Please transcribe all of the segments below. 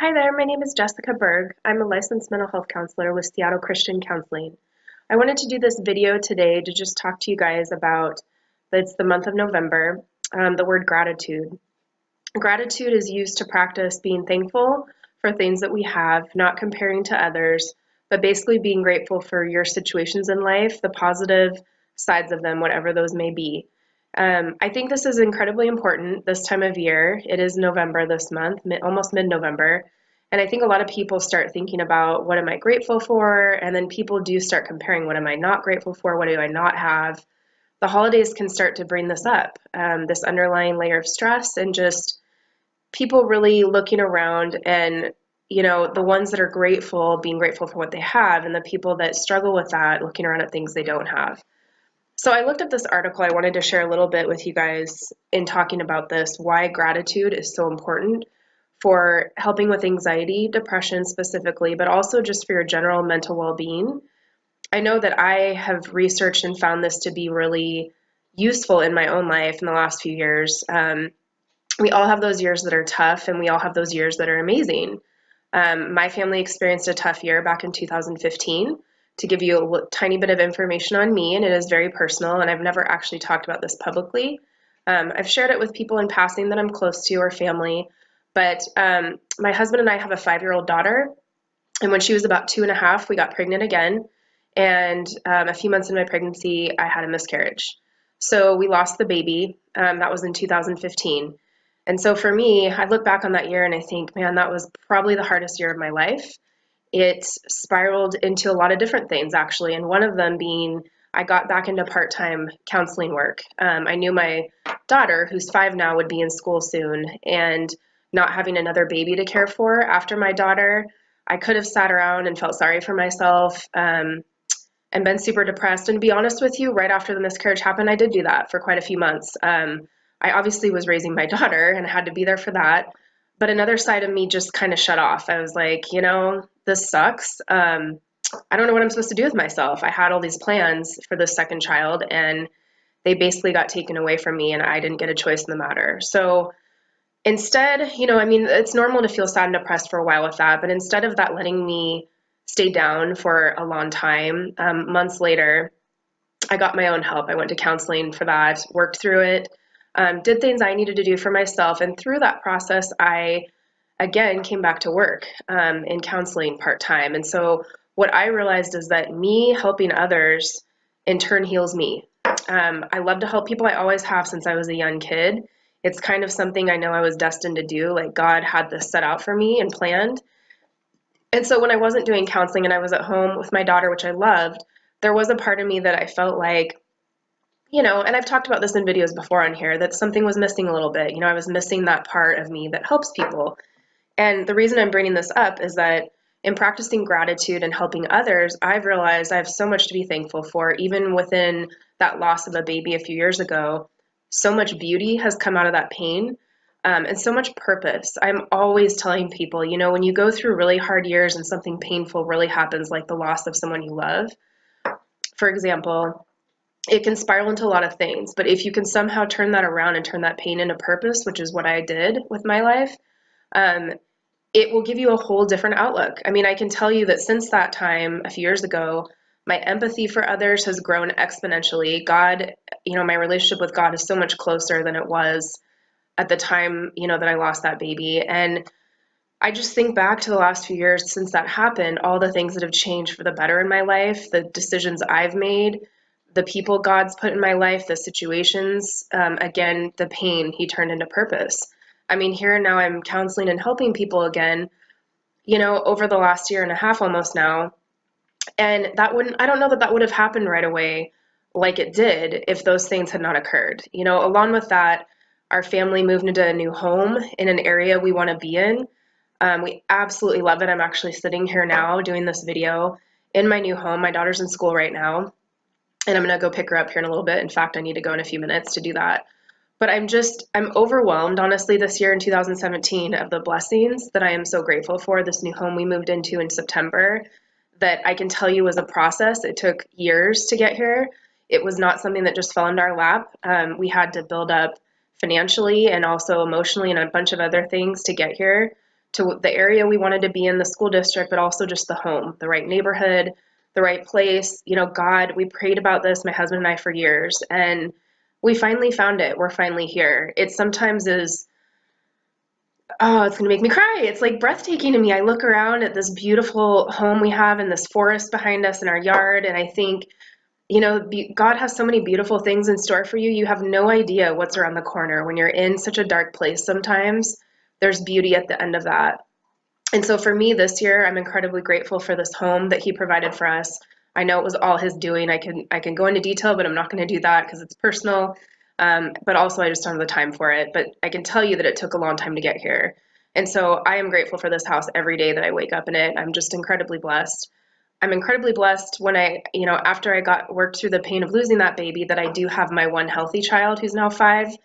Hi there, my name is Jessica Berg. I'm a licensed mental health counselor with Seattle Christian Counseling. I wanted to do this video today to just talk to you guys about, it's the month of November, the word gratitude. Gratitude is used to practice being thankful for things that we have, not comparing to others, but basically being grateful for your situations in life, the positive sides of them, whatever those may be. I think this is incredibly important this time of year. It is November this month, almost mid-November. And I think a lot of people start thinking about what am I grateful for? And then people do start comparing what am I not grateful for? What do I not have? The holidays can start to bring this up, this underlying layer of stress and just people really looking around and, the ones that are grateful, being grateful for what they have, and the people that struggle with that, looking around at things they don't have. So I looked at this article. I wanted to share a little bit with you guys in talking about this, why gratitude is so important for helping with anxiety, depression specifically, but also just for your general mental well-being. I know that I have researched and found this to be really useful in my own life in the last few years. We all have those years that are tough, and we all have those years that are amazing. My family experienced a tough year back in 2015. To give you a tiny bit of information on me, and it is very personal, and I've never actually talked about this publicly. I've shared it with people in passing that I'm close to or family, but my husband and I have a 5-year-old daughter, and when she was about 2.5, we got pregnant again, and a few months into my pregnancy, I had a miscarriage. So we lost the baby. That was in 2015. And so for me, I look back on that year and I think, man, that was probably the hardest year of my life. It spiraled into a lot of different things, actually, and one of them being I got back into part-time counseling work. I knew my daughter, who's 5 now, would be in school soon, and not having another baby to care for after my daughter, I could have sat around and felt sorry for myself and been super depressed. And to be honest with you, right after the miscarriage happened, I did do that for quite a few months. I obviously was raising my daughter and I had to be there for that. But another side of me just kind of shut off. I was like, this sucks. I don't know what I'm supposed to do with myself. I had all these plans for this second child and they basically got taken away from me and I didn't get a choice in the matter. So instead, it's normal to feel sad and depressed for a while with that, but instead of that letting me stay down for a long time, months later, I got my own help. I went to counseling for that, worked through it, did things I needed to do for myself. And through that process, I again came back to work in counseling part-time. And so what I realized is that me helping others in turn heals me. I love to help people. I always have since I was a young kid. It's kind of something I know I was destined to do. Like God had this set out for me and planned. And so when I wasn't doing counseling and I was at home with my daughter, which I loved, there was a part of me that I felt like, and I've talked about this in videos before on here, that something was missing a little bit. I was missing that part of me that helps people. And the reason I'm bringing this up is that in practicing gratitude and helping others, I've realized I have so much to be thankful for. Even within that loss of a baby a few years ago, so much beauty has come out of that pain, and so much purpose. I'm always telling people, when you go through really hard years and something painful really happens, like the loss of someone you love, for example, it can spiral into a lot of things. But if you can somehow turn that around and turn that pain into purpose, which is what I did with my life, it will give you a whole different outlook. I can tell you that since that time, a few years ago, my empathy for others has grown exponentially. God, my relationship with God is so much closer than it was at the time, that I lost that baby. And I just think back to the last few years since that happened, all the things that have changed for the better in my life, the decisions I've made, the people God's put in my life, the situations, again, the pain He turned into purpose. Here and now I'm counseling and helping people again, over the last year and a half almost now. And I don't know that would have happened right away like it did if those things had not occurred. Along with that, our family moved into a new home in an area we want to be in. We absolutely love it. I'm actually sitting here now doing this video in my new home. My daughter's in school right now, and I'm going to go pick her up here in a little bit. In fact, I need to go in a few minutes to do that. But I'm overwhelmed, honestly, this year in 2017 of the blessings that I am so grateful for. This new home we moved into in September that I can tell you was a process. It took years to get here. It was not something that just fell into our lap. We had to build up financially and also emotionally and a bunch of other things to get here. to the area we wanted to be in, the school district, but also just the home, the right neighborhood, the right place. God, we prayed about this, my husband and I, for years, and we finally found it. We're finally here. It sometimes is, oh, it's gonna make me cry. It's like breathtaking to me. I look around at this beautiful home we have and this forest behind us in our yard, and I think, God has so many beautiful things in store for you. You have no idea what's around the corner. When you're in such a dark place sometimes, there's beauty at the end of that. And so for me this year, I'm incredibly grateful for this home that he provided for us. I know it was all his doing. I can go into detail, but I'm not going to do that because it's personal. But also I just don't have the time for it. But I can tell you that it took a long time to get here. And so I am grateful for this house every day that I wake up in it. I'm just incredibly blessed. I'm incredibly blessed when after I got worked through the pain of losing that baby, that I do have my one healthy child who's now 5.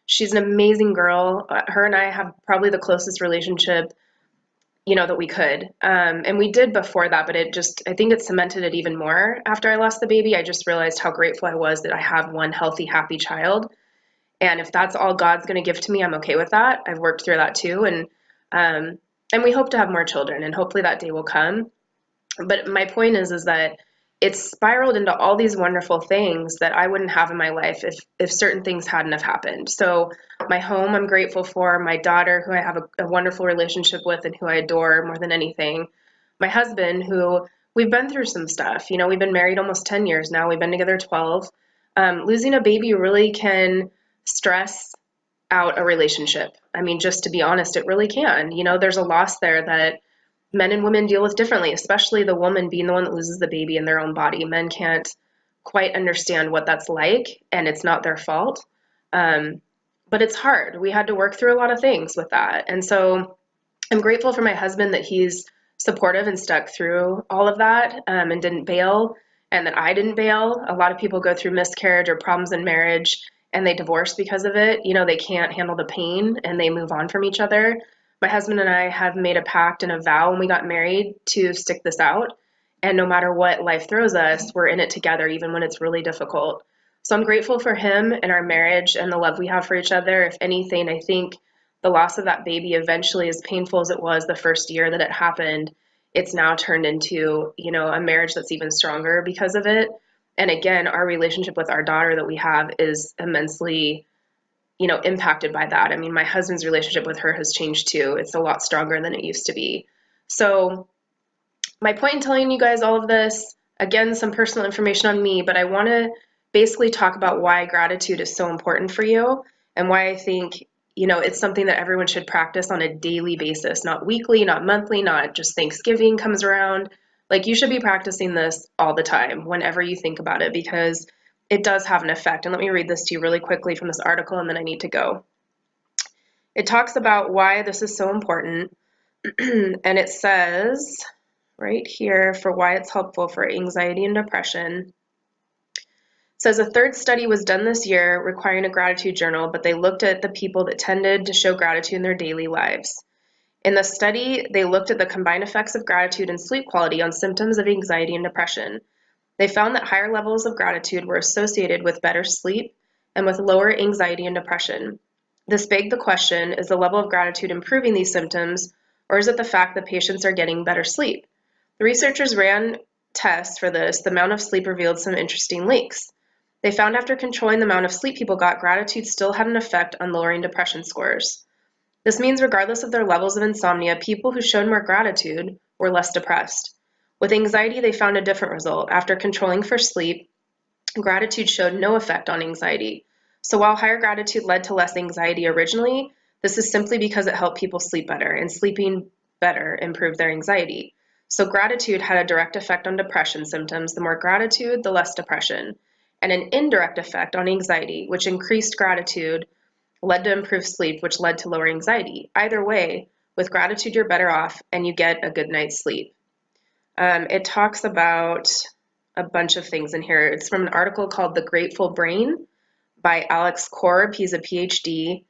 She's an amazing girl. Her and I have probably the closest relationship that we could. And we did before that, but I think it cemented it even more after I lost the baby. I just realized how grateful I was that I have one healthy, happy child. And if that's all God's going to give to me, I'm okay with that. I've worked through that too. And we hope to have more children, and hopefully that day will come. But my point is that it's spiraled into all these wonderful things that I wouldn't have in my life if certain things hadn't have happened. So my home, I'm grateful for. My daughter, who I have a wonderful relationship with and who I adore more than anything. My husband, who we've been through some stuff. We've been married almost 10 years now. We've been together 12. Losing a baby really can stress out a relationship. I mean, just to be honest, it really can. There's a loss there that men and women deal with differently, especially the woman being the one that loses the baby in their own body. Men can't quite understand what that's like, and it's not their fault. But it's hard. We had to work through a lot of things with that. And so I'm grateful for my husband that he's supportive and stuck through all of that, and didn't bail, and that I didn't bail. A lot of people go through miscarriage or problems in marriage and they divorce because of it. They can't handle the pain and they move on from each other. My husband and I have made a pact and a vow when we got married to stick this out. And no matter what life throws us, we're in it together, even when it's really difficult. So I'm grateful for him and our marriage and the love we have for each other. If anything, I think the loss of that baby eventually, as painful as it was the first year that it happened, it's now turned into, a marriage that's even stronger because of it. And again, our relationship with our daughter that we have is immensely impacted by that. I mean, my husband's relationship with her has changed too. It's a lot stronger than it used to be. So my point in telling you guys all of this, again, some personal information on me, but I want to basically talk about why gratitude is so important for you and why I think, it's something that everyone should practice on a daily basis, not weekly, not monthly, not just Thanksgiving comes around. Like, you should be practicing this all the time whenever you think about it, because it does have an effect. And let me read this to you really quickly from this article, and then I need to go. It talks about why this is so important, and it says right here for why it's helpful for anxiety and depression. It says a third study was done this year requiring a gratitude journal, but they looked at the people that tended to show gratitude in their daily lives. In the study, they looked at the combined effects of gratitude and sleep quality on symptoms of anxiety and depression. They found that higher levels of gratitude were associated with better sleep and with lower anxiety and depression. This begged the question, is the level of gratitude improving these symptoms, or is it the fact that patients are getting better sleep? The researchers ran tests for this. The amount of sleep revealed some interesting links. They found after controlling the amount of sleep people got, gratitude still had an effect on lowering depression scores. This means regardless of their levels of insomnia, people who showed more gratitude were less depressed. With anxiety, they found a different result. After controlling for sleep, gratitude showed no effect on anxiety. So while higher gratitude led to less anxiety originally, this is simply because it helped people sleep better, and sleeping better improved their anxiety. So gratitude had a direct effect on depression symptoms. The more gratitude, the less depression. And an indirect effect on anxiety, which increased gratitude, led to improved sleep, which led to lower anxiety. Either way, with gratitude, you're better off and you get a good night's sleep. It talks about a bunch of things in here. It's from an article called The Grateful Brain by Alex Korb. He's a PhD.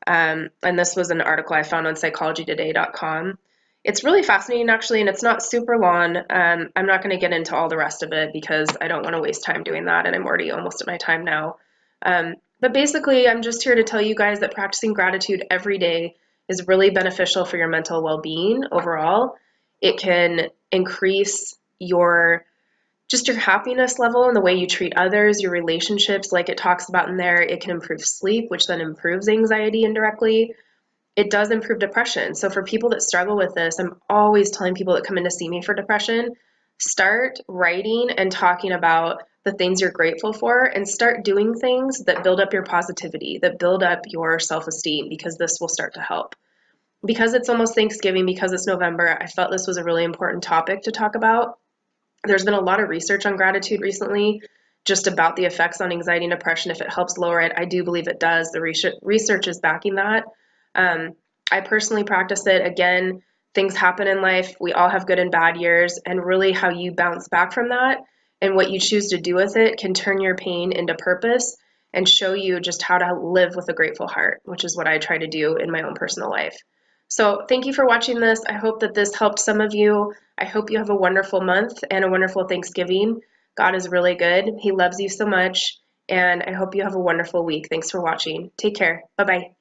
And this was an article I found on psychologytoday.com. It's really fascinating, actually, and it's not super long. I'm not going to get into all the rest of it because I don't want to waste time doing that, and I'm already almost at my time now. But basically, I'm just here to tell you guys that practicing gratitude every day is really beneficial for your mental well-being overall. It can increase your just your happiness level and the way you treat others, your relationships, like it talks about in there. It can improve sleep, which then improves anxiety indirectly. It does improve depression. So for people that struggle with this, I'm always telling people that come in to see me for depression, start writing and talking about the things you're grateful for, and start doing things that build up your positivity, that build up your self-esteem, because this will start to help. Because it's almost Thanksgiving, because it's November, I felt this was a really important topic to talk about. There's been a lot of research on gratitude recently, just about the effects on anxiety and depression. If it helps lower it, I do believe it does. The research is backing that. Um, I personally practice it. Again, things happen in life. We all have good and bad years, and really how you bounce back from that and what you choose to do with it can turn your pain into purpose and show you just how to live with a grateful heart, which is what I try to do in my own personal life. So thank you for watching this. I hope that this helped some of you. I hope you have a wonderful month and a wonderful Thanksgiving. God is really good. He loves you so much, and I hope you have a wonderful week. Thanks for watching. Take care. Bye-bye.